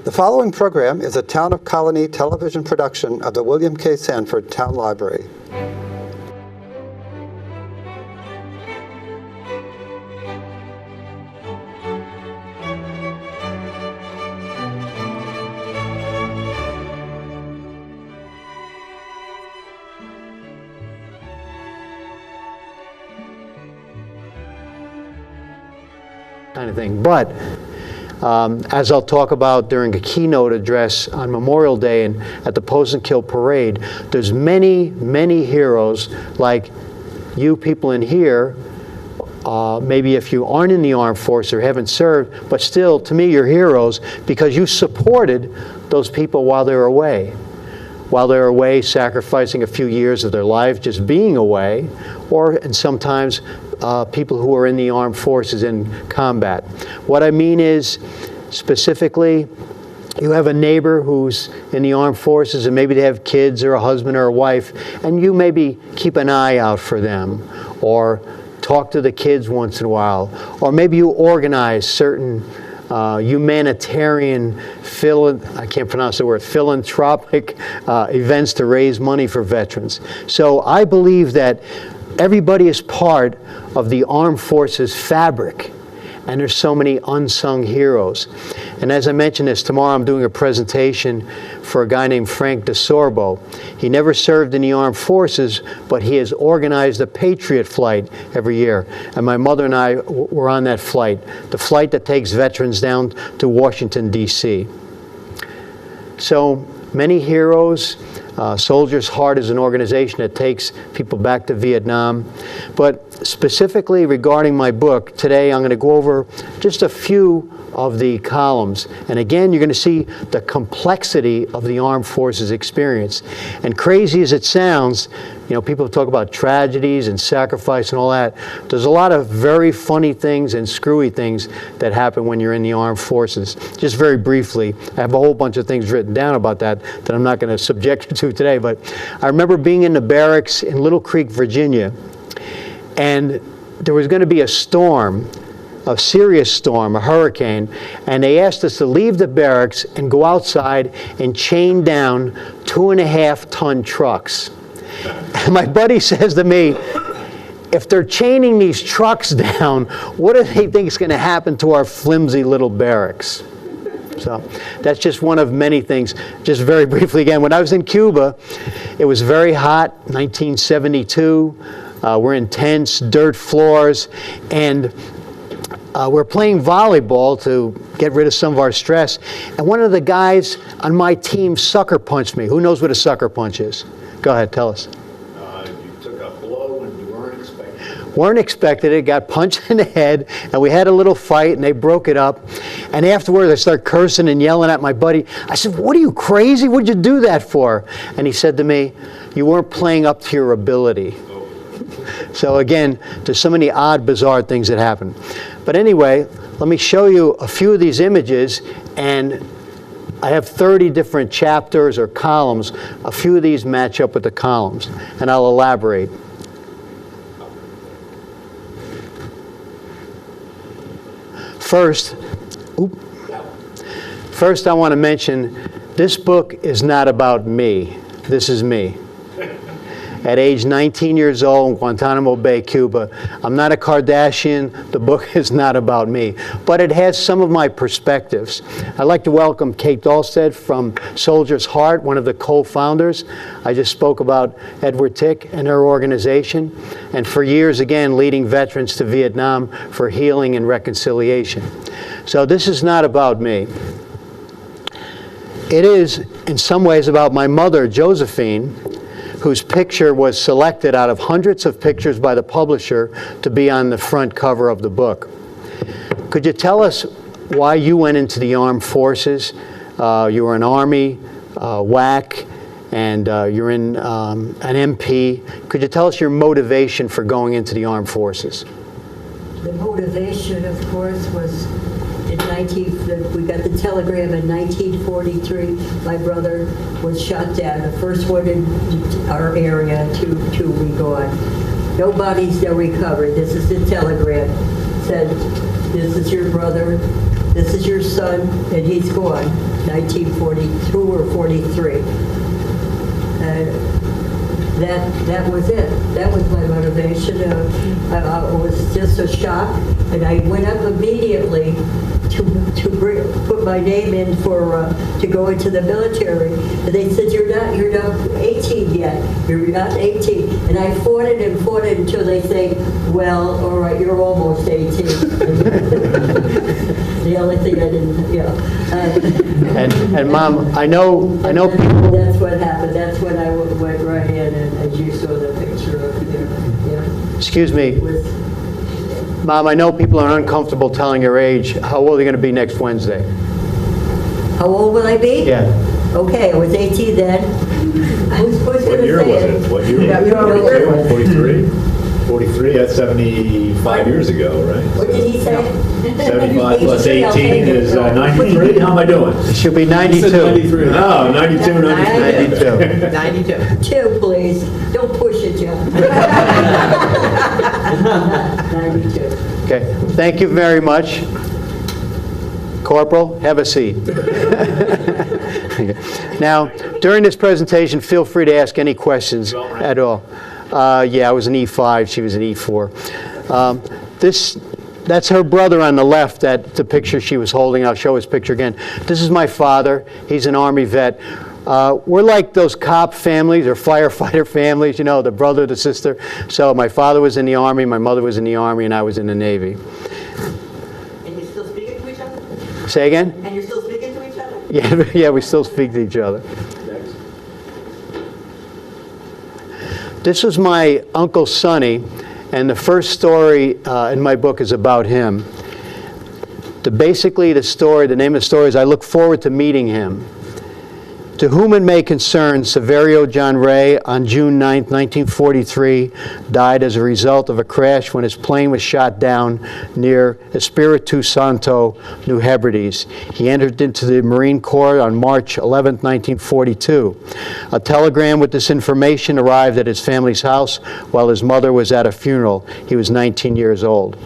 The following program is a Town of Colonie television production of the William K. Sanford Town Library. Kind of thing, but as I'll talk about during a keynote address on Memorial Day and at the Post and Kill Parade, there's many, many heroes like you people in here. Maybe if you aren't in the armed forces or haven't served, but still, to me, you're heroes because you supported those people while they were away. While they were away, sacrificing a few years of their life, just being away, and sometimes people who are in the armed forces in combat. What I mean is, specifically, you have a neighbor who's in the armed forces and maybe they have kids or a husband or a wife, and you maybe keep an eye out for them, or talk to the kids once in a while, or maybe you organize certain humanitarian, I can't pronounce the word, philanthropic events to raise money for veterans. So I believe that everybody is part of the armed forces fabric, and there's so many unsung heroes. And as I mentioned this, tomorrow I'm doing a presentation for a guy named Frank DeSorbo. He never served in the armed forces, but he has organized a Patriot flight every year. And my mother and I were on that flight, the flight that takes veterans down to Washington, D.C. So many heroes. Soldiers' Heart is an organization that takes people back to Vietnam. But specifically regarding my book, today I'm going to go over just a few of the columns. And again, you're going to see the complexity of the armed forces experience. And crazy as it sounds, you know, people talk about tragedies and sacrifice and all that. There's a lot of very funny things and screwy things that happen when you're in the armed forces. Just very briefly, I have a whole bunch of things written down about that I'm not going to subject you to today. But I remember being in the barracks in Little Creek, Virginia, and there was going to be a storm, a serious storm, a hurricane, and they asked us to leave the barracks and go outside and chain down 2.5-ton trucks. And my buddy says to me, if they're chaining these trucks down, what do they think is going to happen to our flimsy little barracks? So that's just one of many things. Just very briefly again, when I was in Cuba, it was very hot, 1972. We're in tents, dirt floors, and we're playing volleyball to get rid of some of our stress. And one of the guys on my team sucker punched me. Who knows what a sucker punch is? Go ahead, tell us. You took a blow and you weren't expecting it. Weren't expected it, got punched in the head, and we had a little fight, and they broke it up. And afterwards, I started cursing and yelling at my buddy. I said, what are you, crazy? What'd you do that for? And he said to me, you weren't playing up to your ability. So again, there's so many odd, bizarre things that happen. But anyway, let me show you a few of these images, and I have 30 different chapters or columns. A few of these match up with the columns, and I'll elaborate. First, I want to mention this book is not about me. This is me. At age 19 years old in Guantanamo Bay, Cuba. I'm not a Kardashian. The book is not about me. But it has some of my perspectives. I'd like to welcome Kate Dahlstedt from Soldier's Heart, one of the co-founders. I just spoke about Edward Tick and her organization. And for years, again, leading veterans to Vietnam for healing and reconciliation. So this is not about me. It is, in some ways, about my mother, Josephine, whose picture was selected out of hundreds of pictures by the publisher to be on the front cover of the book. Could you tell us why you went into the armed forces? You were an Army, WAC, and you're in an MP. Could you tell us your motivation for going into the armed forces? The motivation, of course, was we got the telegram in 1943. My brother was shot down, the first one in our area, two we gone. No bodies, no recovery. This is the telegram. It said, this is your brother. this is your son, and he's gone, 1942 or 43. That was it. That was my motivation. It was just a shock, and I went up immediately to put my name in for to go into the military. And they said, you're not 18 yet. You're not 18. And I fought it until they say, well, all right, you're almost 18. The only thing I didn't, And Mom, I know people. That's what happened. That's when I went right in, and as you saw the picture of there. Yeah. Excuse me. Mom, I know people are uncomfortable telling your age. How old are you going to be next Wednesday? How old will I be? Yeah. Okay, I was 18 then. Who's going to say What year was it? What year was it? 43? 43, that's 75 years ago, right? What did he say? 75 plus 18 is 93? How am I doing? It should be 92. Oh, 92, 93. 92. 2, please. Don't push it, John. 92. Okay. Thank you very much. Corporal, have a seat. Now, during this presentation, feel free to ask any questions at all. Yeah, I was an E5, she was an E4. That's her brother on the left, the picture she was holding. I'll show his picture again. This is my father. He's an Army vet. We're like those cop families or firefighter families, the brother, the sister. So my father was in the Army, my mother was in the Army, and I was in the Navy. And you're still speaking to each other? Say again? And you're still speaking to each other? Yeah, we still speak to each other. This was my Uncle Sonny, and the first story in my book is about him. Basically, the name of the story is I Look Forward to Meeting Him. To whom it may concern, Severio John Ray, on June 9, 1943, died as a result of a crash when his plane was shot down near Espiritu Santo, New Hebrides. He entered into the Marine Corps on March 11, 1942. A telegram with this information arrived at his family's house while his mother was at a funeral. He was 19 years old.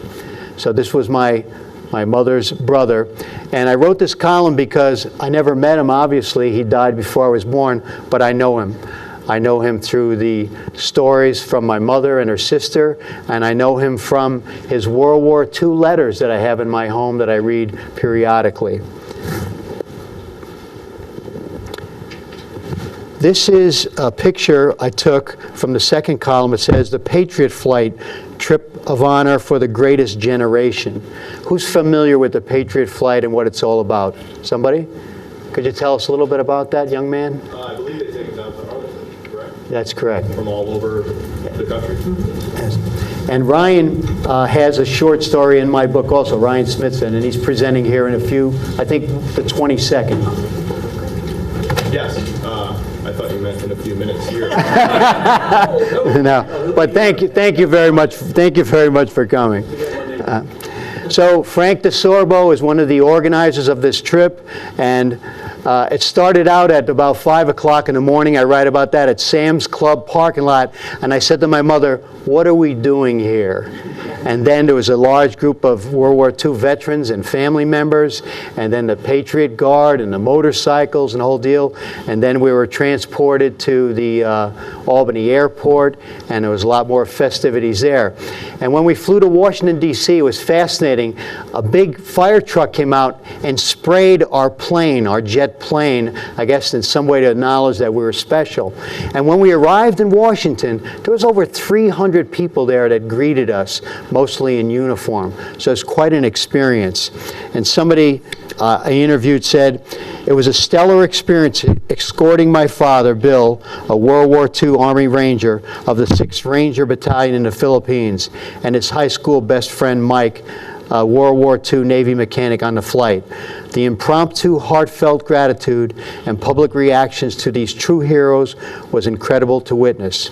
So this was my mother's brother. And I wrote this column because I never met him, obviously. He died before I was born, but I know him. I know him through the stories from my mother and her sister, and I know him from his World War II letters that I have in my home that I read periodically. This is a picture I took from the second column. It says, the Patriot Flight, Trip of Honor for the Greatest Generation. Who's familiar with the Patriot Flight and what it's all about? Somebody? Could you tell us a little bit about that, young man? I believe they take down to Arlington, correct? That's correct. From all over the country. Yes. And Ryan has a short story in my book also, Ryan Smithson, and he's presenting here in a few, I think the 22nd. Yes. I thought you meant in a few minutes here. No, but thank you very much for coming. So Frank DeSorbo is one of the organizers of this trip, and it started out at about 5 o'clock in the morning. I write about that at Sam's Club parking lot, and I said to my mother, what are we doing here? And then there was a large group of World War II veterans and family members, and then the Patriot Guard and the motorcycles and the whole deal. And then we were transported to the Albany airport, and there was a lot more festivities there. And when we flew to Washington, D.C., it was fascinating. A big fire truck came out and sprayed our plane, our jet plane, I guess in some way to acknowledge that we were special. And when we arrived in Washington, there was over 300 people there that greeted us, mostly in uniform. So it's quite an experience. And somebody I interviewed said, it was a stellar experience escorting my father, Bill, a World War II Army Ranger of the 6th Ranger Battalion in the Philippines, and his high school best friend, Mike, a World War II Navy mechanic on the flight. The impromptu, heartfelt gratitude and public reactions to these true heroes was incredible to witness.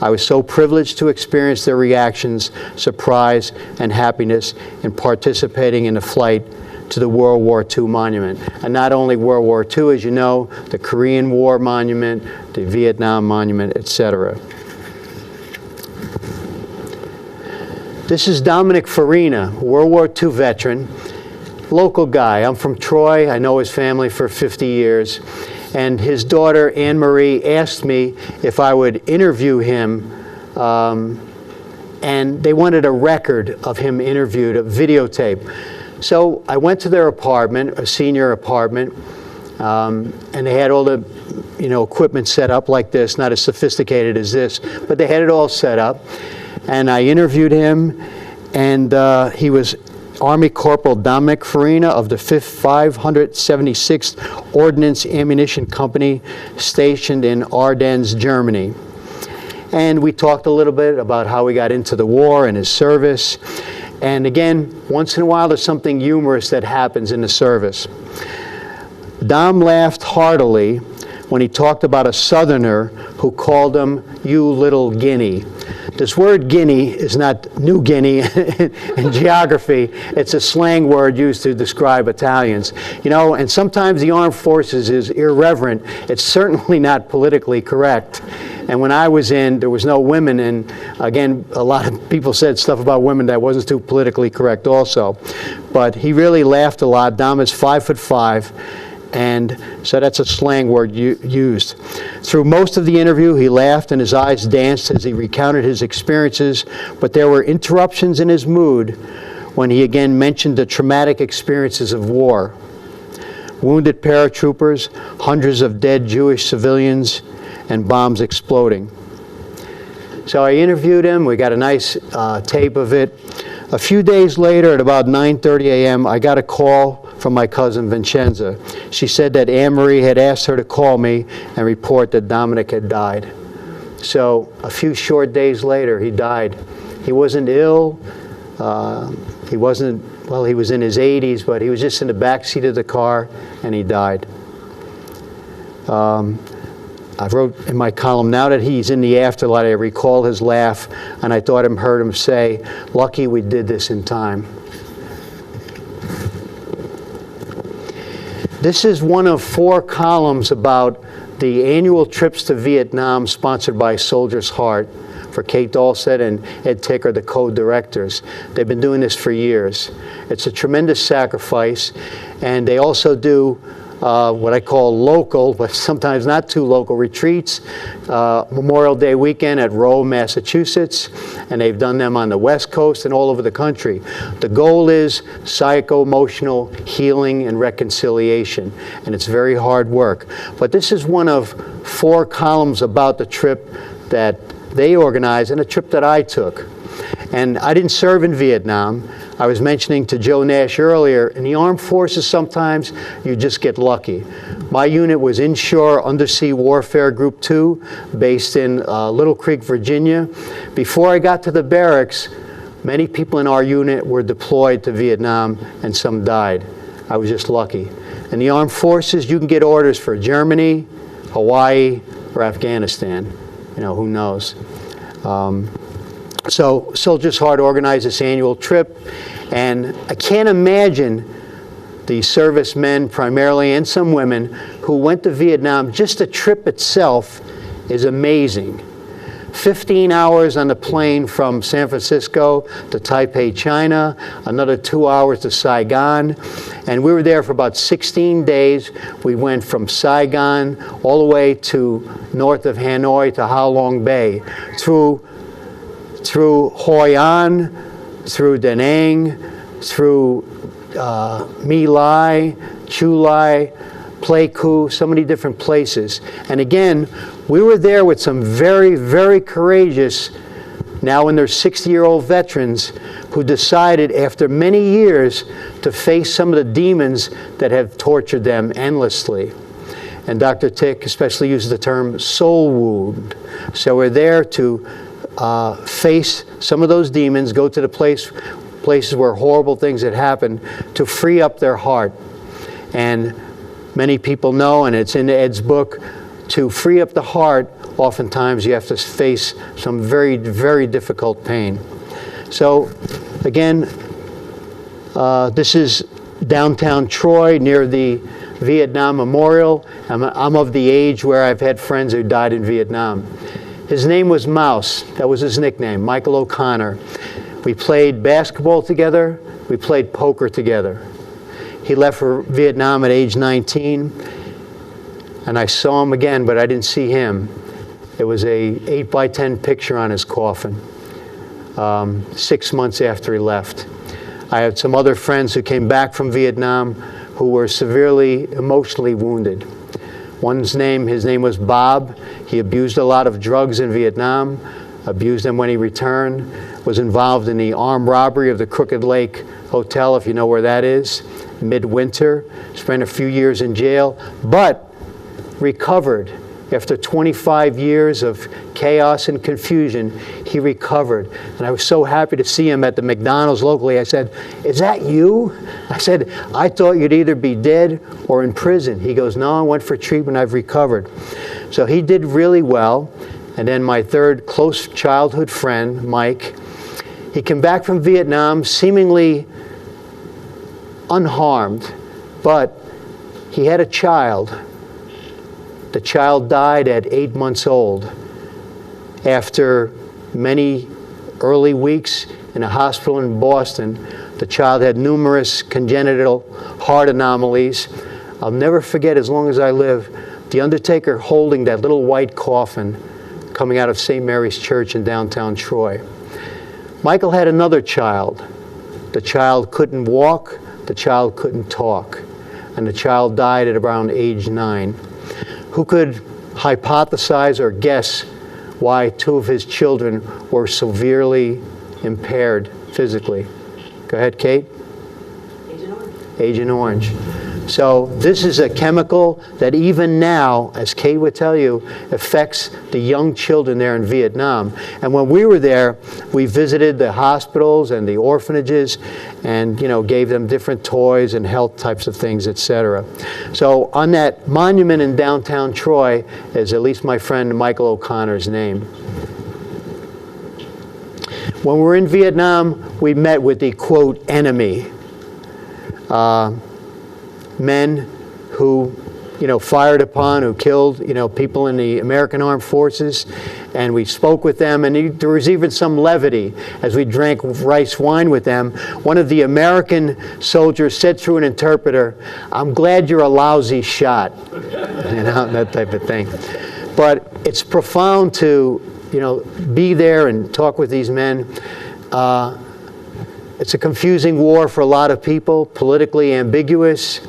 I was so privileged to experience their reactions, surprise, and happiness in participating in the flight to the World War II monument. And not only World War II, as you know, the Korean War monument, the Vietnam monument, etc. This is Dominic Farina, World War II veteran. local guy. I'm from Troy. I know his family for 50 years. And his daughter, Anne Marie, asked me if I would interview him. And they wanted a record of him interviewed, a videotape. So I went to their apartment, a senior apartment, and they had all the equipment set up like this, not as sophisticated as this, but they had it all set up. And I interviewed him, and he was Army Corporal Dominic Farina of the 576th Ordnance Ammunition Company stationed in Ardennes, Germany. And we talked a little bit about how he got into the war and his service. And again, once in a while there's something humorous that happens in the service. Dom laughed heartily when he talked about a Southerner who called him, "You little guinea." This word guinea is not New Guinea in geography. It's a slang word used to describe Italians. And sometimes the armed forces is irreverent. It's certainly not politically correct. And when I was in, there was no women. And again, a lot of people said stuff about women that wasn't too politically correct also. But he really laughed a lot. Dom is 5'5". And so that's a slang word used. Through most of the interview, he laughed and his eyes danced as he recounted his experiences, but there were interruptions in his mood when he again mentioned the traumatic experiences of war. Wounded paratroopers, hundreds of dead Jewish civilians, and bombs exploding. So I interviewed him. We got a nice tape of it. A few days later, at about 9:30 a.m., I got a call from my cousin Vincenza. She said that Anne-Marie had asked her to call me and report that Dominic had died. So a few short days later, he died. He wasn't ill. He was in his 80s, but he was just in the back seat of the car, and he died. I wrote in my column, now that he's in the afterlife, I recall his laugh, and I thought I heard him say, "Lucky we did this in time." This is one of 4 columns about the annual trips to Vietnam sponsored by Soldier's Heart for Kate Dahlstedt and Ed Ticker, the co-directors. They've been doing this for years. It's a tremendous sacrifice, and they also do what I call local, but sometimes not too local, retreats. Memorial Day weekend at Rowe, Massachusetts, and they've done them on the West Coast and all over the country. The goal is psycho-emotional healing and reconciliation, and it's very hard work. But this is one of 4 columns about the trip that they organized and a trip that I took. And I didn't serve in Vietnam. I was mentioning to Joe Nash earlier, in the armed forces sometimes you just get lucky. My unit was Inshore Undersea Warfare Group 2, based in Little Creek, Virginia. Before I got to the barracks, many people in our unit were deployed to Vietnam and some died. I was just lucky. In the armed forces, you can get orders for Germany, Hawaii, or Afghanistan. Who knows? So Soldier's Heart organized this annual trip, and I can't imagine the servicemen primarily, and some women, who went to Vietnam. Just the trip itself is amazing. 15 hours on the plane from San Francisco to Taipei, China, another 2 hours to Saigon, and we were there for about 16 days. We went from Saigon all the way to north of Hanoi to Ha Long Bay, through Hoi An, through Da Nang, through My Lai, Chu Lai, Pleiku, so many different places. And again, we were there with some very, very courageous, now in their 60-year-old veterans, who decided after many years to face some of the demons that have tortured them endlessly. And Dr. Tick especially uses the term soul wound. So we're there to face some of those demons, go to the places where horrible things had happened, to free up their heart. And many people know, and it's in Ed's book, to free up the heart, oftentimes you have to face some very, very difficult pain. So again, this is downtown Troy near the Vietnam Memorial. I'm of the age where I've had friends who died in Vietnam. His name was Mouse. That was his nickname, Michael O'Connor. We played basketball together. We played poker together. He left for Vietnam at age 19, and I saw him again, but I didn't see him. It was a 8x10 picture on his coffin, 6 months after he left. I had some other friends who came back from Vietnam who were severely emotionally wounded. His name was Bob. He abused a lot of drugs in Vietnam, abused them when he returned, was involved in the armed robbery of the Crooked Lake Hotel, if you know where that is, midwinter, spent a few years in jail, but recovered. After 25 years of chaos and confusion, he recovered. And I was so happy to see him at the McDonald's locally. I said, "Is that you?" I said, "I thought you'd either be dead or in prison." He goes, "No, I went for treatment, I've recovered." So he did really well. And then my third close childhood friend, Mike, he came back from Vietnam seemingly unharmed, but he had a child. The child died at 8 months old after many early weeks in a hospital in Boston. The child had numerous congenital heart anomalies. I'll never forget, as long as I live, the undertaker holding that little white coffin coming out of St. Mary's Church in downtown Troy. Michael had another child. The child couldn't walk, the child couldn't talk, and the child died at around age 9. Who could hypothesize or guess why 2 of his children were severely impaired physically? Go ahead, Kate. Agent Orange. Agent Orange. So this is a chemical that even now, as Kate would tell you, affects the young children there in Vietnam. And when we were there, we visited the hospitals and the orphanages and, gave them different toys and health types of things, etc. So on that monument in downtown Troy is at least my friend Michael O'Connor's name. When we were in Vietnam, we met with the, quote, enemy. Men who, fired upon, who killed, people in the American Armed Forces, and we spoke with them, and there was even some levity as we drank rice wine with them. One of the American soldiers said through an interpreter, "I'm glad you're a lousy shot," that type of thing. But it's profound to, be there and talk with these men. It's a confusing war for a lot of people, politically ambiguous.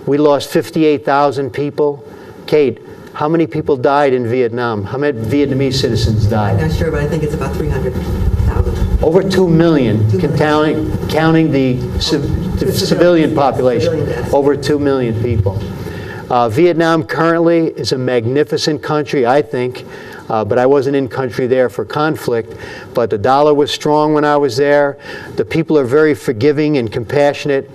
We lost 58,000 people. Kate, how many people died in Vietnam? How many Vietnamese citizens I'm died? not sure, but I think it's about 300,000. Over 2 million, 2 million. counting the civilian population. Civilian deaths. Over 2 million people. Vietnam currently is a magnificent country, I think, but I wasn't in country there for conflict. But the dollar was strong when I was there. The people are very forgiving and compassionate.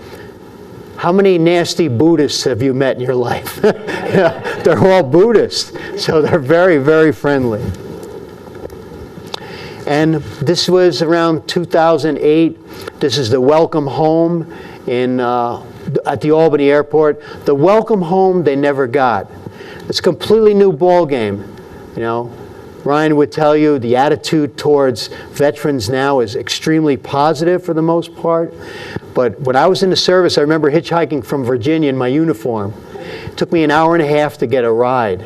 How many nasty Buddhists have you met in your life? They're all Buddhists, so they're very, very friendly. And this was around 2008. This is the Welcome Home at the Albany Airport. The Welcome Home they never got. It's a completely new ball game. Ryan would tell you the attitude towards veterans now is extremely positive for the most part. But when I was in the service, I remember hitchhiking from Virginia in my uniform. It took me an hour and a half to get a ride.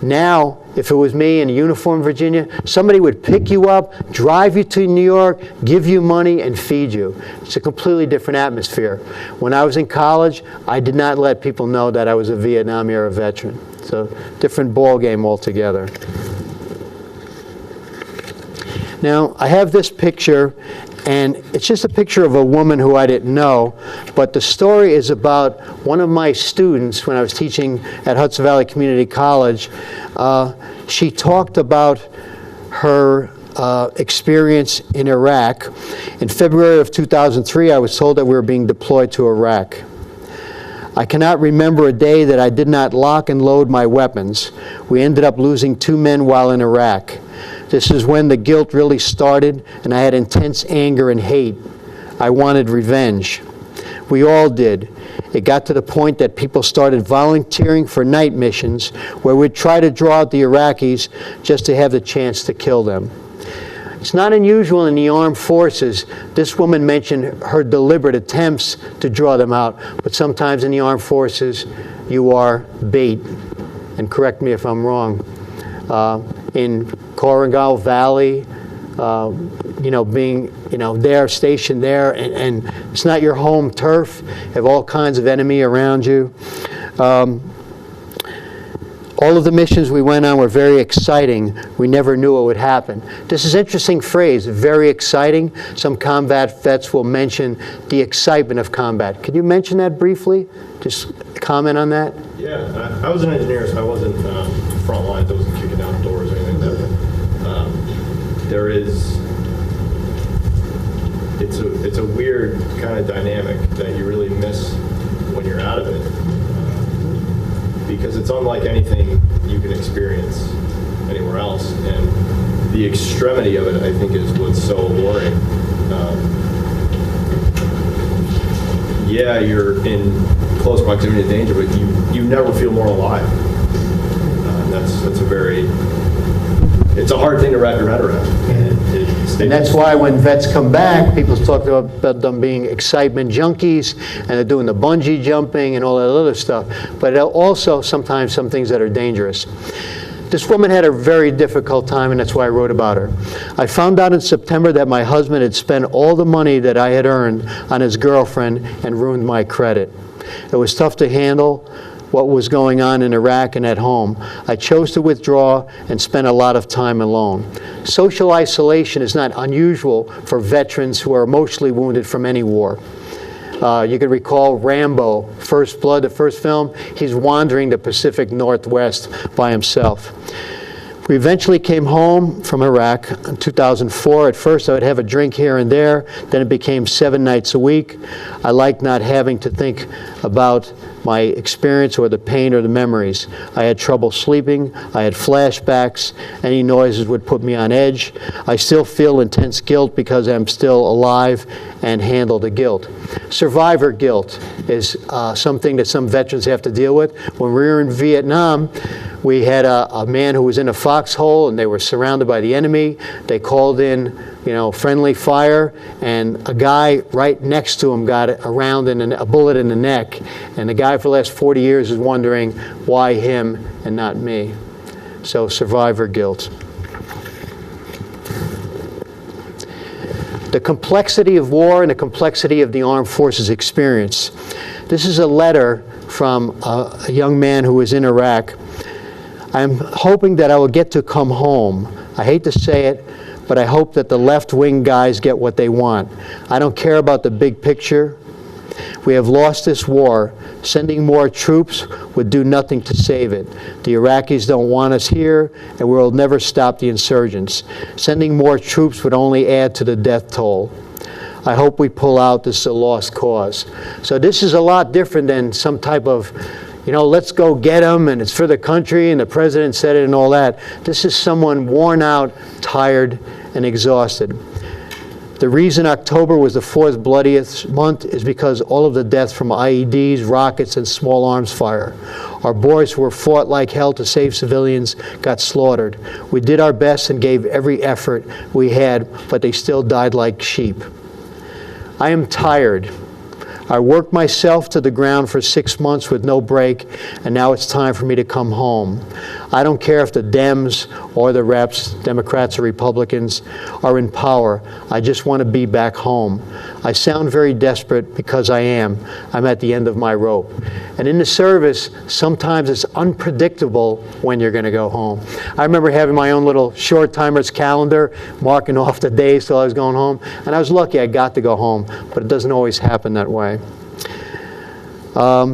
Now, if it was me in a uniform in Virginia, somebody would pick you up, drive you to New York, give you money, and feed you. It's a completely different atmosphere. When I was in college, I did not let people know that I was a Vietnam-era veteran. It's a different ball game altogether. Now, I have this picture, and it's just a picture of a woman who I didn't know, but the story is about one of my students when I was teaching at Hudson Valley Community College. She talked about her experience in Iraq. In February of 2003, I was told that we were being deployed to Iraq. I cannot remember a day that I did not lock and load my weapons. We ended up losing 2 men while in Iraq. This is when the guilt really started, and I had intense anger and hate. I wanted revenge. We all did. It got to the point that people started volunteering for night missions where we'd try to draw out the Iraqis just to have the chance to kill them. It's not unusual in the armed forces. This woman mentioned her deliberate attempts to draw them out, but sometimes in the armed forces, you are bait. And correct me if I'm wrong. In Korengal Valley, being, there, stationed there, and it's not your home turf. You have all kinds of enemy around you. All of the missions we went on were very exciting. We never knew what would happen. This is an interesting phrase, very exciting. Some combat vets will mention the excitement of combat. Could you mention that briefly? Just comment on that. Yeah, I was an engineer, so I wasn't front lines. I wasn't kicking down doors or anything like that. It's a weird kind of dynamic that you really miss when you're out of it, because it's unlike anything you can experience anywhere else, and the extremity of it, I think, is what's so alluring. Yeah, you're in close proximity to danger, but you never feel more alive. It's a hard thing to wrap your head around. And that's why when vets come back, people talk about them being excitement junkies, and they're doing the bungee jumping and all that other stuff. But also sometimes some things that are dangerous. This woman had a very difficult time, and that's why I wrote about her. I found out in September that my husband had spent all the money that I had earned on his girlfriend and ruined my credit. It was tough to handle what was going on in Iraq and at home. I chose to withdraw and spend a lot of time alone. Social isolation is not unusual for veterans who are emotionally wounded from any war. You can recall Rambo, First Blood, the first film. He's wandering the Pacific Northwest by himself. We eventually came home from Iraq in 2004. At first, I would have a drink here and there. Then it became 7 nights a week. I liked not having to think about my experience or the pain or the memories. I had trouble sleeping. I had flashbacks. Any noises would put me on edge. I still feel intense guilt because I'm still alive and handle the guilt. Survivor guilt is something that some veterans have to deal with. When we were in Vietnam, we had a man who was in a foxhole, and they were surrounded by the enemy. They called in, friendly fire, and a guy right next to him got a bullet in the neck. And the guy for the last 40 years is wondering, why him and not me? So survivor guilt. The complexity of war and the complexity of the armed forces experience. This is a letter from a young man who was in Iraq. I'm hoping that I will get to come home. I hate to say it, but I hope that the left-wing guys get what they want. I don't care about the big picture. We have lost this war. Sending more troops would do nothing to save it. The Iraqis don't want us here, and we will never stop the insurgents. Sending more troops would only add to the death toll. I hope we pull out. This is a lost cause. So this is a lot different than some type of, let's go get them, and it's for the country, and the president said it and all that. This is someone worn out, tired, and exhausted. The reason October was the 4th bloodiest month is because all of the deaths from IEDs, rockets, and small arms fire. Our boys who were fought like hell to save civilians got slaughtered. We did our best and gave every effort we had, but they still died like sheep. I am tired. I worked myself to the ground for 6 months with no break, and now it's time for me to come home. I don't care if the Dems or the reps, Democrats or Republicans, are in power. I just want to be back home. I sound very desperate because I am. I'm at the end of my rope. And in the service, sometimes it's unpredictable when you're going to go home. I remember having my own little short timers calendar, marking off the days till I was going home. And I was lucky I got to go home, but it doesn't always happen that way. I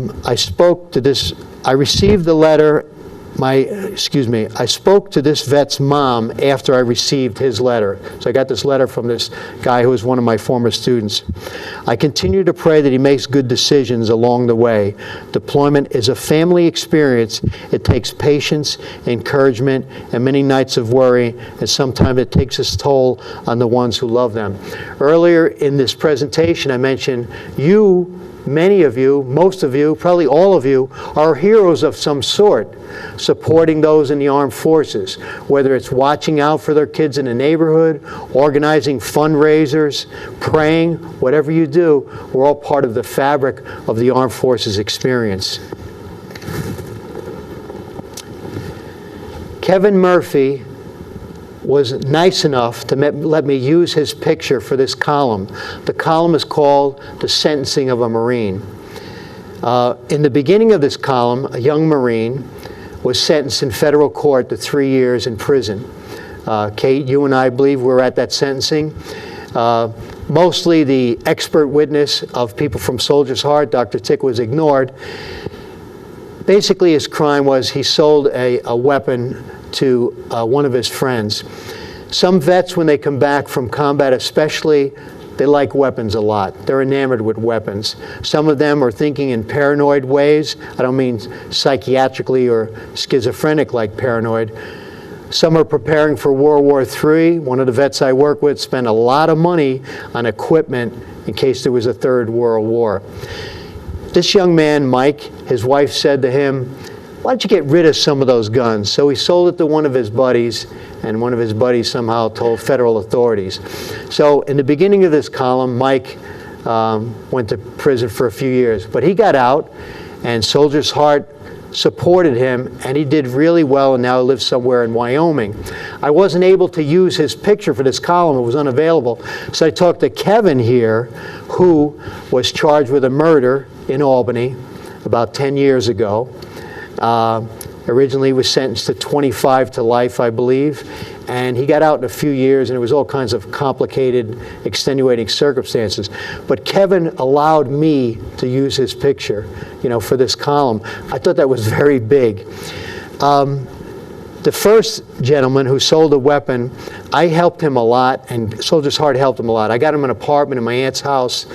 received the letter. I spoke to this vet's mom after I received his letter. So I got this letter from this guy who was one of my former students. I continue to pray that he makes good decisions along the way. Deployment is a family experience. It takes patience, encouragement, and many nights of worry, and sometimes it takes its toll on the ones who love them. Earlier in this presentation, I mentioned you many of you, most of you, probably all of you, are heroes of some sort, supporting those in the armed forces, whether it's watching out for their kids in the neighborhood, organizing fundraisers, praying, whatever you do, we're all part of the fabric of the armed forces experience. Kevin Murphy was nice enough to let me use his picture for this column. The column is called The Sentencing of a Marine. In the beginning of this column, a young Marine was sentenced in federal court to 3 years in prison. Kate, you and I believe were at that sentencing. Mostly the expert witness of people from Soldier's Heart, Dr. Tick, was ignored. Basically, his crime was he sold a weapon to one of his friends. Some vets, when they come back from combat especially, they like weapons a lot. They're enamored with weapons. Some of them are thinking in paranoid ways. I don't mean psychiatrically or schizophrenic like paranoid. Some are preparing for World War III. One of the vets I work with spent a lot of money on equipment in case there was a third World War. This young man, Mike, his wife said to him, "Why don't you get rid of some of those guns?" So he sold it to one of his buddies, and one of his buddies somehow told federal authorities. So in the beginning of this column, Mike went to prison for a few years. But he got out, and Soldier's Heart supported him, and he did really well, and now lives somewhere in Wyoming. I wasn't able to use his picture for this column. It was unavailable. So I talked to Kevin here, who was charged with a murder in Albany about 10 years ago. Originally was sentenced to 25 to life, I believe, and he got out in a few years, and it was all kinds of complicated, extenuating circumstances. But Kevin allowed me to use his picture, for this column. I thought that was very big. The first gentleman who sold a weapon, I helped him a lot, and Soldier's Heart helped him a lot. I got him an apartment in my aunt's house,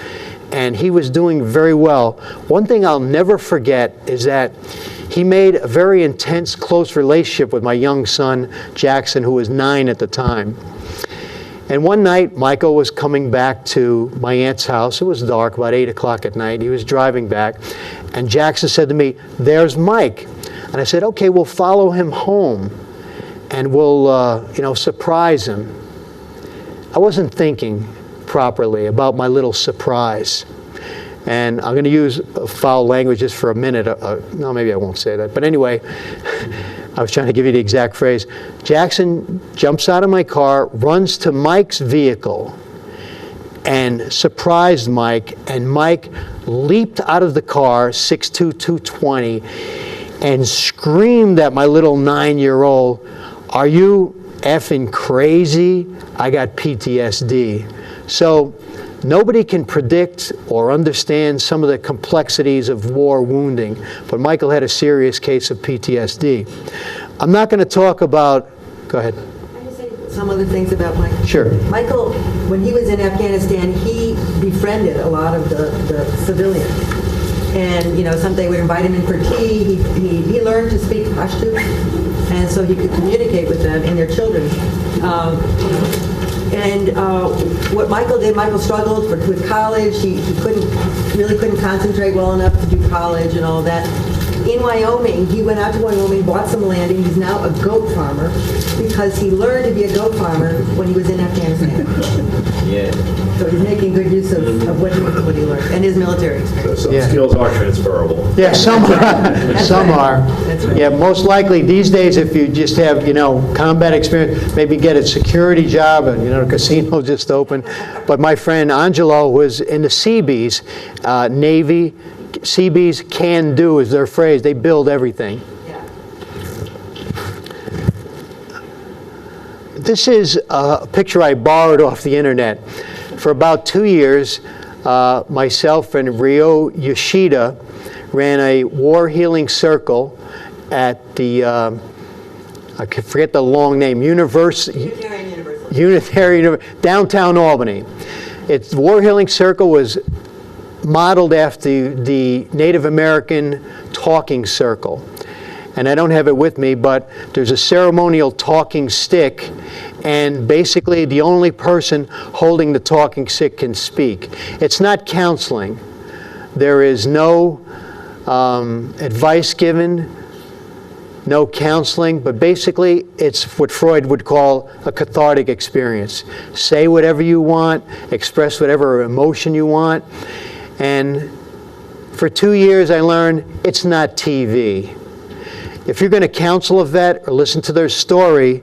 and he was doing very well. One thing I'll never forget is that he made a very intense, close relationship with my young son, Jackson, who was 9 at the time. And one night, Michael was coming back to my aunt's house. It was dark, about 8 o'clock at night. He was driving back, and Jackson said to me, "There's Mike." And I said, "Okay, we'll follow him home, and we'll, surprise him." I wasn't thinking properly about my little surprise. And I'm going to use foul language just for a minute. No, maybe I won't say that. But anyway, I was trying to give you the exact phrase. Jackson jumps out of my car, runs to Mike's vehicle, and surprised Mike. And Mike leaped out of the car, 6'2", 220, and screamed at my little 9-year-old, "Are you effing crazy? I got PTSD." So nobody can predict or understand some of the complexities of war wounding, but Michael had a serious case of PTSD. I'm not going to talk about, go ahead. Can you say some other things about Michael? Sure. Michael, when he was in Afghanistan, he befriended a lot of the civilians. And, some they would invite him in for tea. He learned to speak Pashto, and so he could communicate with them and their children. What Michael did, Michael struggled with college. He couldn't concentrate well enough to do college and all of that. In Wyoming, he went out to Wyoming, bought some land, and he's now a goat farmer because he learned to be a goat farmer when he was in Afghanistan. Yeah. So he's making good use of what he learned and his military experience. So some skills are transferable. Yeah, some are. That's right. Yeah, most likely these days, if you just have, combat experience, maybe get a security job, and, a casino just opened. But my friend Angelo was in the Seabees, Navy. Seabees can do is their phrase. They build everything. Yeah. This is a picture I borrowed off the internet. For about 2 years, myself and Ryo Yoshida ran a war healing circle at the, I forget the long name, Unitarian downtown Albany. The war healing circle was modeled after the Native American talking circle. And I don't have it with me, but there's a ceremonial talking stick, and basically the only person holding the talking stick can speak. It's not counseling. There is no advice given, no counseling, but basically it's what Freud would call a cathartic experience. Say whatever you want, express whatever emotion you want. And for 2 years I learned it's not TV. If you're going to counsel a vet or listen to their story,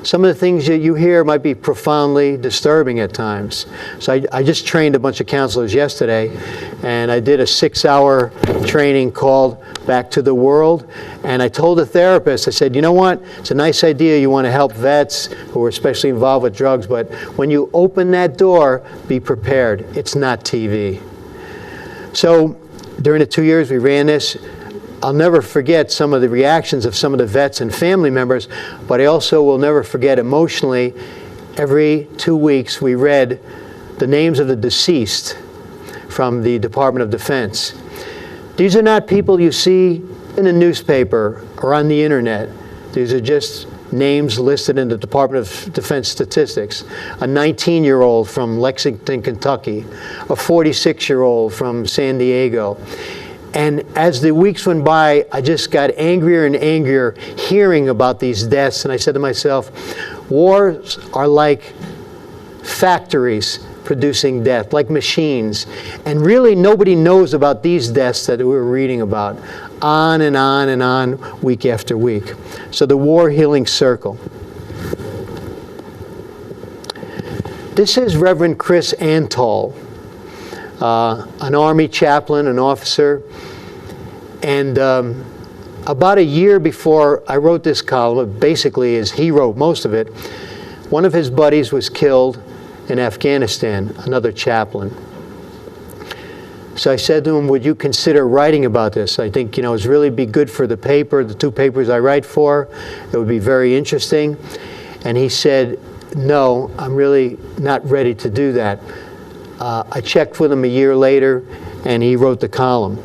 some of the things that you hear might be profoundly disturbing at times. So I just trained a bunch of counselors yesterday, and I did a 6-hour training called Back to the World. And I told the therapist, I said, you know what? It's a nice idea. You want to help vets who are especially involved with drugs, but when you open that door, be prepared. It's not TV. So during the 2 years we ran this, I'll never forget some of the reactions of some of the vets and family members, but I also will never forget emotionally, every 2 weeks we read the names of the deceased from the Department of Defense. These are not people you see in the newspaper or on the internet. These are just names listed in the Department of Defense statistics. A 19-year-old from Lexington, Kentucky, a 46-year-old from San Diego. And as the weeks went by, I just got angrier and angrier hearing about these deaths. And I said to myself, wars are like factories producing death, like machines. And really nobody knows about these deaths that we're reading about. On and on and on, week after week. So the war healing circle. This is Reverend Chris Antall, an Army chaplain, an officer. And about a year before I wrote this column, basically as he wrote most of it, one of his buddies was killed in Afghanistan, another chaplain. So I said to him, would you consider writing about this? I think, it's really be good for the paper, the 2 papers I write for. It would be very interesting. And he said, no, I'm really not ready to do that. I checked with him a year later, and he wrote the column.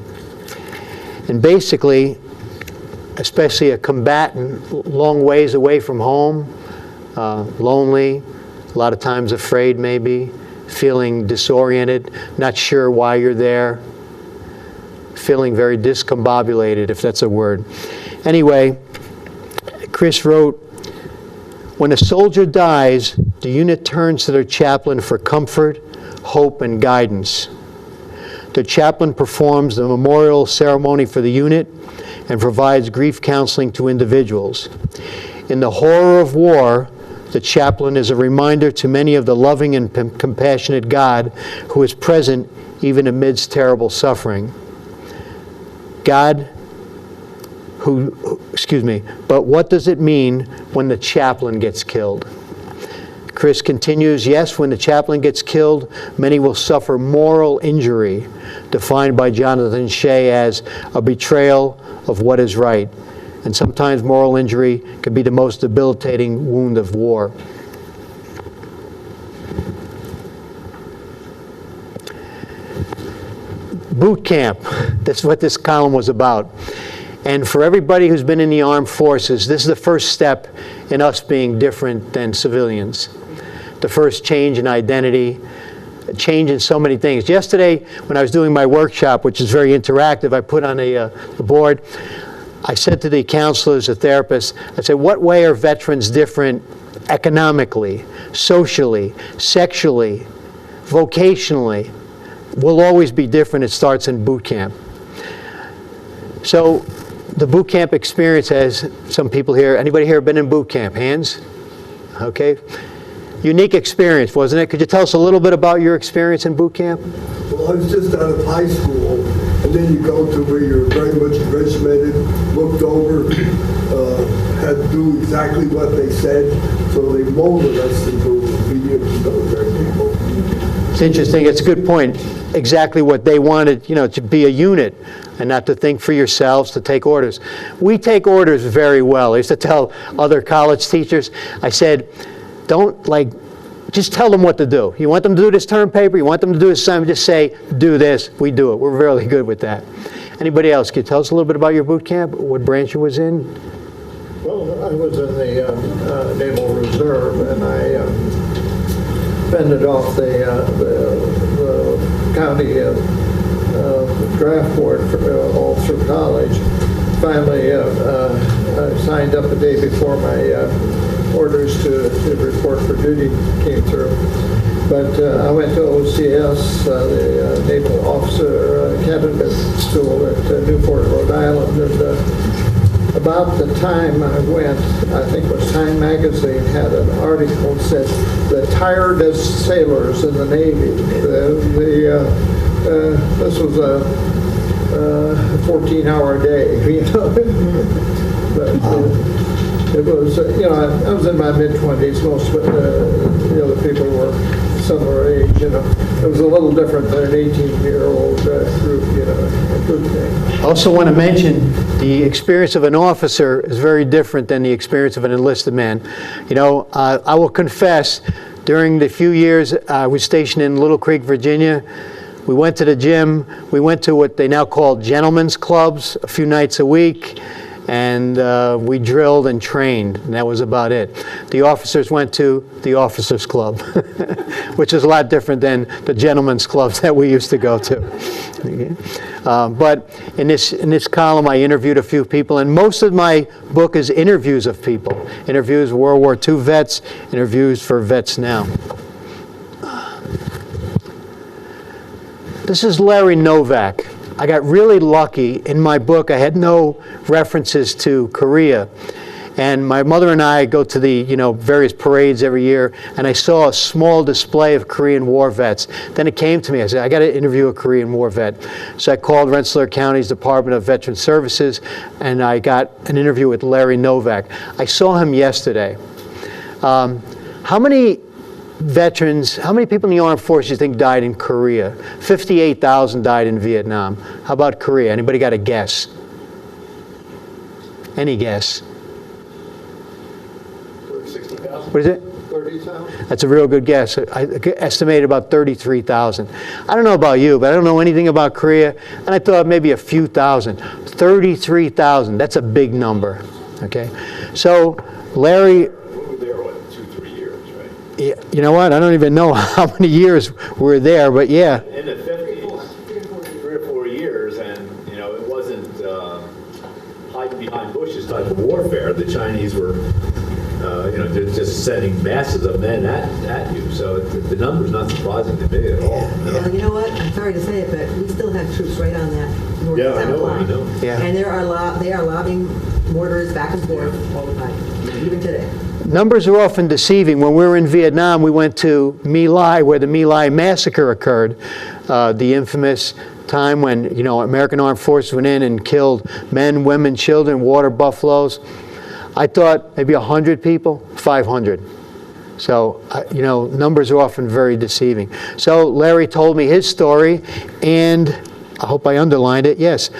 And basically, especially a combatant, long ways away from home, lonely, a lot of times afraid maybe, feeling disoriented, not sure why you're there, feeling very discombobulated, if that's a word. Anyway, Chris wrote, when a soldier dies, the unit turns to their chaplain for comfort, hope, and guidance. The chaplain performs the memorial ceremony for the unit and provides grief counseling to individuals. In the horror of war, the chaplain is a reminder to many of the loving and compassionate God who is present even amidst terrible suffering. But what does it mean when the chaplain gets killed? Chris continues, yes, when the chaplain gets killed, many will suffer moral injury, defined by Jonathan Shea as a betrayal of what is right. And sometimes moral injury can be the most debilitating wound of war. Boot camp, that's what this column was about. And for everybody who's been in the armed forces, this is the first step in us being different than civilians. The first change in identity, a change in so many things. Yesterday, when I was doing my workshop, which is very interactive, I put on a board, I said to the counselors, the therapists, I said, what way are veterans different economically, socially, sexually, vocationally? We'll always be different. It starts in boot camp. So the boot camp experience has some people here. Anybody here been in boot camp? Hands? Okay. Unique experience, wasn't it? Could you tell us a little bit about your experience in boot camp? Well, I was just out of high school, and then you go to where you're very much regimented, looked over, had to do exactly what they said, so they molded us into obedient military people. It's interesting. It's a good point. Exactly what they wanted, to be a unit and not to think for yourselves, to take orders. We take orders very well. I used to tell other college teachers, I said, just tell them what to do. You want them to do this term paper, you want them to do this assignment, just say, do this, we do it. We're really good with that. Anybody else? Can you tell us a little bit about your boot camp, what branch you was in? Well, I was in the Naval Reserve, and I fended off the county draft board all through college. Finally, I signed up the day before my orders to report for duty came through. But I went to OCS, the Naval Officer Academy School at Newport, Rhode Island, and about the time I went, I think it was Time Magazine had an article that said the tiredest sailors in the Navy. This was a 14-hour day, you know. But it was, you know, I was in my mid-20s. Most of the other people were similar age, you know. It was a little different than an 18-year-old group, you know, group thing. I also want to mention the experience of an officer is very different than the experience of an enlisted man. You know, I will confess, during the few years I was stationed in Little Creek, Virginia, we went to the gym. We went to what they now call gentlemen's clubs a few nights a week, and we drilled and trained, and that was about it. The officers went to the officers' club, which is a lot different than the gentlemen's clubs that we used to go to. Okay. But in this column, I interviewed a few people, and most of my book is interviews of people. Interviews of World War II vets, interviews for vets now. This is Larry Novak. I got really lucky. In my book, I had no references to Korea. And my mother and I go to the, various parades every year, and I saw a small display of Korean War vets. Then it came to me. I said, I got to interview a Korean War vet. So I called Rensselaer County's Department of Veteran Services, and I got an interview with Larry Novak. I saw him yesterday. How many veterans, how many people in the armed forces you think died in Korea? 58,000 died in Vietnam. How about Korea? Anybody got a guess? Any guess? 60,000. What is it? 30,000. That's a real good guess. I estimated about 33,000. I don't know about you, but I don't know anything about Korea, and I thought maybe a few thousand. 33,000, that's a big number. Okay? So, Larry, yeah, you know what? I don't even know how many years we're there, but yeah. In the 50s, 3 or 4 years, and it wasn't hiding behind bushes type of warfare. The Chinese were, they're just sending masses of men at you. So the number's not surprising to me at all. Well, you know what? I'm sorry to say it, but we still have troops right on that north-south line. I know. Yeah. And they are lobbing mortars back and forth all the time, even today. Numbers are often deceiving. When we were in Vietnam, we went to My Lai, where the My Lai massacre occurred, the infamous time when American Armed Forces went in and killed men, women, children, water buffaloes. I thought maybe 100 people, 500. So, numbers are often very deceiving. So Larry told me his story, and I hope I underlined it. Yes.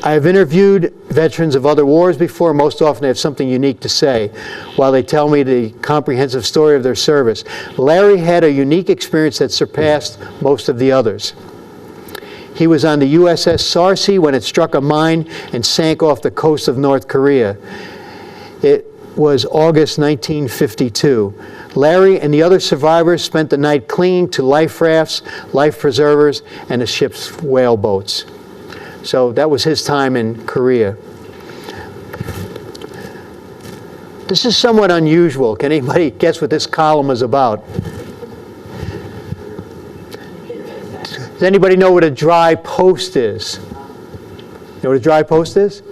I have interviewed veterans of other wars before. Most often they have something unique to say while they tell me the comprehensive story of their service. Larry had a unique experience that surpassed most of the others. He was on the USS Sarsi when it struck a mine and sank off the coast of North Korea. It was August 1952. Larry and the other survivors spent the night clinging to life rafts, life preservers, and the ship's whaleboats. So that was his time in Korea. This is somewhat unusual. Can anybody guess what this column is about? Does anybody know what a dry post is? You know what a dry post is?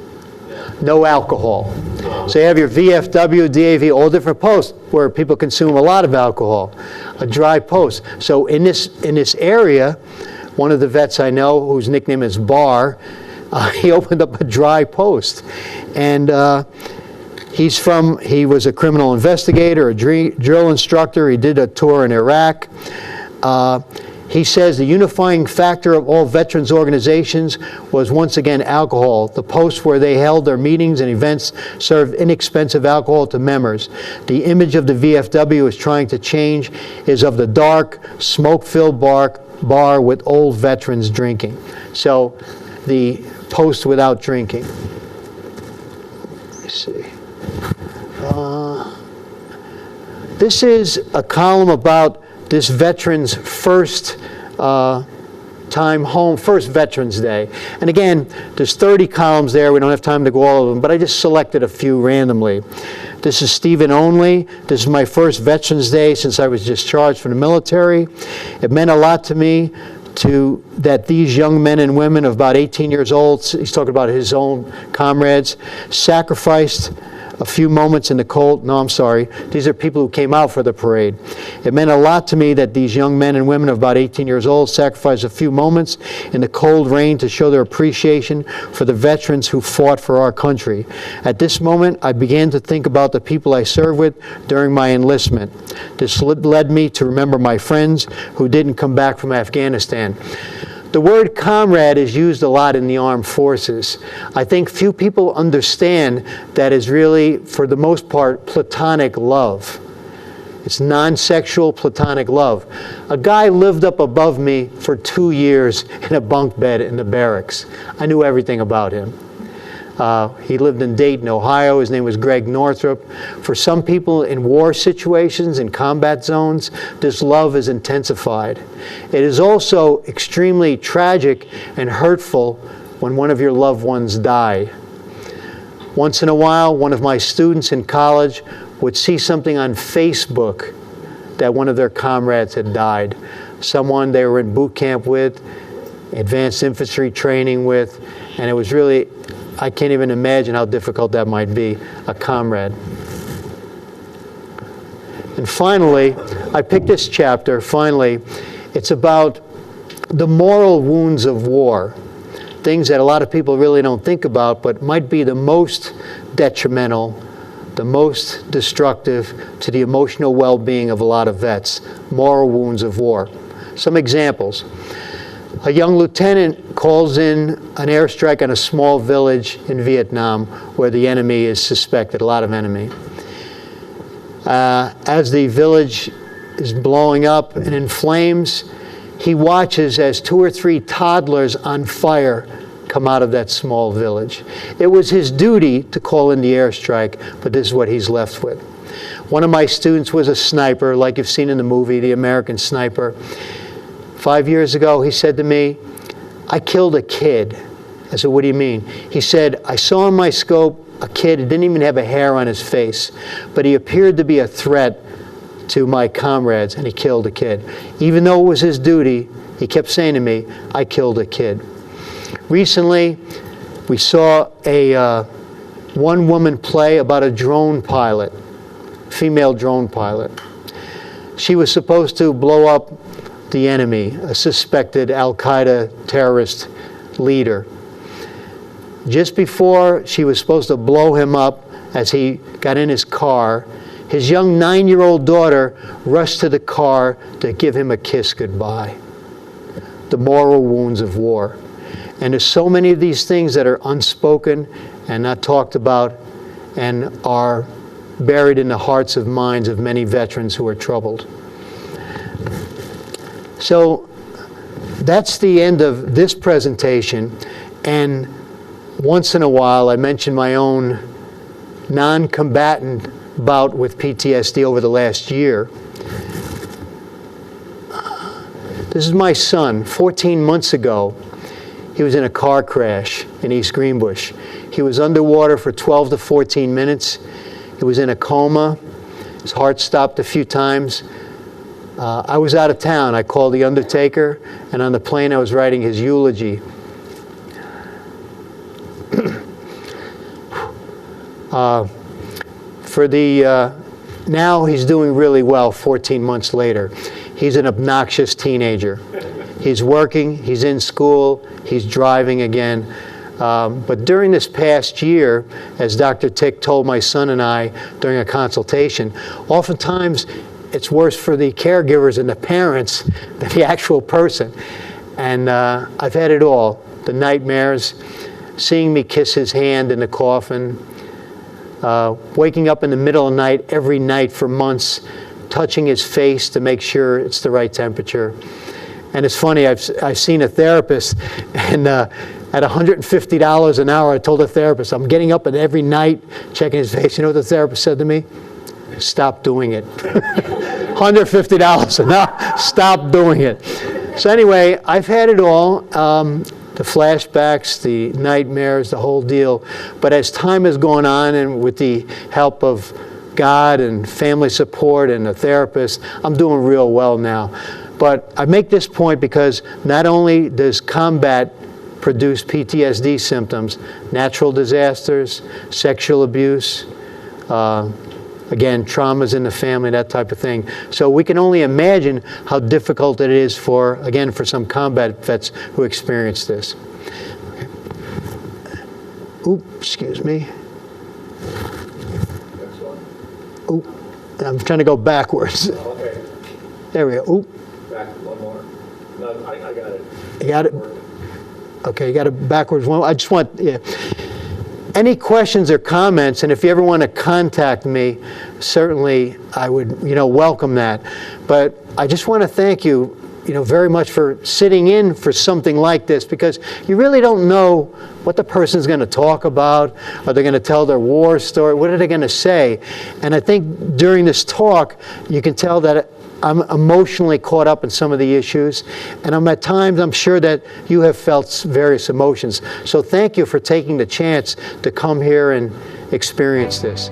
No alcohol. So you have your VFW, DAV, all different posts where people consume a lot of alcohol. A dry post. So in this area, one of the vets I know, whose nickname is Bar, he opened up a dry post. And he was a criminal investigator, a drill instructor. He did a tour in Iraq. He says the unifying factor of all veterans organizations was once again alcohol. The posts where they held their meetings and events served inexpensive alcohol to members. The image of the VFW is trying to change is of the dark, smoke-filled bar with old veterans drinking. So the post without drinking. Let me see. This is a column about this veteran's first time home, first Veterans Day. And again, there's 30 columns there. We don't have time to go all of them, but I just selected a few randomly. This is Stephen Only. This is my first Veterans Day since I was discharged from the military. It meant a lot to me that these young men and women of about 18 years old, he's talking about his own comrades, sacrificed a few moments in the cold. No, I'm sorry. These are people who came out for the parade. It meant a lot to me that these young men and women of about 18 years old sacrificed a few moments in the cold rain to show their appreciation for the veterans who fought for our country. At this moment, I began to think about the people I served with during my enlistment. This led me to remember my friends who didn't come back from Afghanistan. The word comrade is used a lot in the armed forces. I think few people understand that is really, for the most part, platonic love. It's non-sexual platonic love. A guy lived up above me for 2 years in a bunk bed in the barracks. I knew everything about him. He lived in Dayton, Ohio. His name was Greg Northrup. For some people in war situations, in combat zones, this love is intensified. It is also extremely tragic and hurtful when one of your loved ones die. Once in a while, one of my students in college would see something on Facebook that one of their comrades had died. Someone they were in boot camp with, advanced infantry training with, and it was really, I can't even imagine how difficult that might be, a comrade. And finally, I picked this chapter, finally. It's about the moral wounds of war, things that a lot of people really don't think about, but might be the most detrimental, the most destructive to the emotional well-being of a lot of vets, moral wounds of war. Some examples. A young lieutenant calls in an airstrike on a small village in Vietnam where the enemy is suspected, a lot of enemy. As the village is blowing up and in flames, he watches as 2 or 3 toddlers on fire come out of that small village. It was his duty to call in the airstrike, but this is what he's left with. One of my students was a sniper, like you've seen in the movie, The American Sniper. 5 years ago, he said to me, I killed a kid. I said, what do you mean? He said, I saw in my scope a kid who didn't even have a hair on his face, but he appeared to be a threat to my comrades, and he killed a kid. Even though it was his duty, he kept saying to me, I killed a kid. Recently, we saw a one-woman play about a drone pilot, female drone pilot. She was supposed to blow up the enemy, a suspected Al-Qaeda terrorist leader. Just before she was supposed to blow him up as he got in his car, his young 9-year-old daughter rushed to the car to give him a kiss goodbye. The moral wounds of war. And there's so many of these things that are unspoken and not talked about and are buried in the hearts and minds of many veterans who are troubled. So that's the end of this presentation, and once in a while I mention my own non-combatant bout with PTSD over the last year. This is my son. 14 months ago, he was in a car crash in East Greenbush. He was underwater for 12 to 14 minutes. He was in a coma. His heart stopped a few times. I was out of town. I called the undertaker, and on the plane I was writing his eulogy. Now he's doing really well 14 months later. He's an obnoxious teenager. He's working, he's in school, he's driving again. But during this past year, as Dr. Tick told my son and I during a consultation, oftentimes it's worse for the caregivers and the parents than the actual person. And I've had it all. The nightmares, seeing me kiss his hand in the coffin, waking up in the middle of the night every night for months, touching his face to make sure it's the right temperature. And it's funny, I've seen a therapist, and at $150 an hour, I told the therapist, I'm getting up every night, checking his face. You know what the therapist said to me? Stop doing it. $150 an hour, stop doing it. So anyway, I've had it all. The flashbacks, the nightmares, the whole deal. But as time has gone on, and with the help of God and family support and a therapist, I'm doing real well now. But I make this point because not only does combat produce PTSD symptoms, natural disasters, sexual abuse, again, traumas in the family, that type of thing. So we can only imagine how difficult it is for, again, for some combat vets who experience this. Okay. Oop, excuse me. Next one. Oop, I'm trying to go backwards. Okay, There we go. Oop, back one more. No, I got it. you got it? Okay, you got it backwards one. I just want, yeah. Any questions or comments, and if you ever want to contact me, certainly I would, welcome that. But I just want to thank you, very much for sitting in for something like this, because you really don't know what the person's going to talk about. Are they going to tell their war story? What are they going to say? And I think during this talk, you can tell that I'm emotionally caught up in some of the issues, and at times I'm sure that you have felt various emotions. So thank you for taking the chance to come here and experience this.